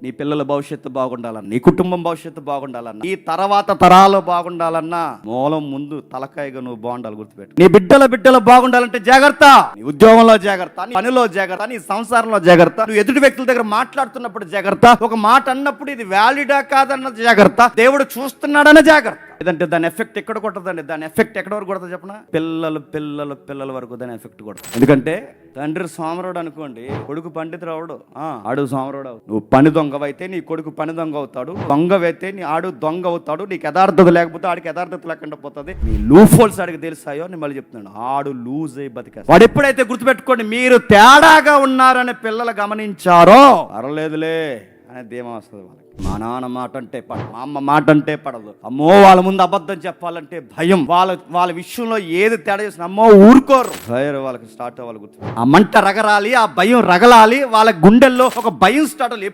నీ పిల్లల భవిష్యత్తు బాగుండాలన్నా, నీ కుటుంబం భవిష్యత్తు బాగుండాలన్నా, నీ తర్వాత తరాలు బాగుండాలన్నా మూలం ముందు తలకాయగా నువ్వు బాగుండాలి. గుర్తుపెట్టు. నీ బిడ్డల బాగుండాలంటే జాగ్రత్త. నీ ఉద్యోగంలో జాగ్రత్త, నీ పనిలో జాగ్రత్త, నీ సంసారంలో జాగ్రత్త, నువ్వు ఎదుటి వ్యక్తుల దగ్గర మాట్లాడుతున్నప్పుడు జాగ్రత్త, ఒక మాట అన్నప్పుడు ఇది వ్యాలిడా కాదన్న జాగ్రత్త, దేవుడు చూస్తున్నాడన్న జాగ్రత్త. లేదంటే దాని ఎఫెక్ట్ ఎక్కడ కొట్టదండి. దాని ఎఫెక్ట్ ఎక్కడ వరకు కొడతా చెప్పనా? పిల్లల వరకు దాని ఎఫెక్ట్ కొడతా. ఎందుకంటే తండ్రి సోమరుడు అనుకోండి, కొడుకు పండితుడు అవడు, ఆడు సోమరుడు. నువ్వు పని దొంగవైతే నీ కొడుకు పని దొంగ అవుతాడు, దొంగవైతే నీ ఆడు దొంగ అవుతాడు. నీకు యథార్థత లేకపోతే ఆడికి యథార్థత లేకుండా పోతుంది. నీ లూప్ హోల్స్ ఆడికి తెలుస్తాయో నేను మళ్ళీ చెప్తున్నాను, ఆడు లూజ్ అయ్యి బతికేస్తాడు. వాడు ఎప్పుడైతే గుర్తుపెట్టుకోండి, మీరు తేడాగా ఉన్నారని పిల్లలు గమనించారో పర్లేదులే అనే ధీమా వస్తుంది వాళ్ళకి. మా నాన్న మాట అంటే పడదు, మా అమ్మ మాట అంటే పడదు, అమ్మో వాళ్ళ ముందు అబద్ధం చెప్పాలంటే భయం, వాళ్ళ విషయంలో ఏది తేడా చేసిన అమ్మో ఊరుకోరు, భయం వాళ్ళకి స్టార్ట్ అవ్వాలి. గుర్తు ఆ మంట రగరాలి, ఆ భయం రగలాలి, వాళ్ళ గుండెల్లో ఒక భయం స్టార్ట్ అవ్వాలి.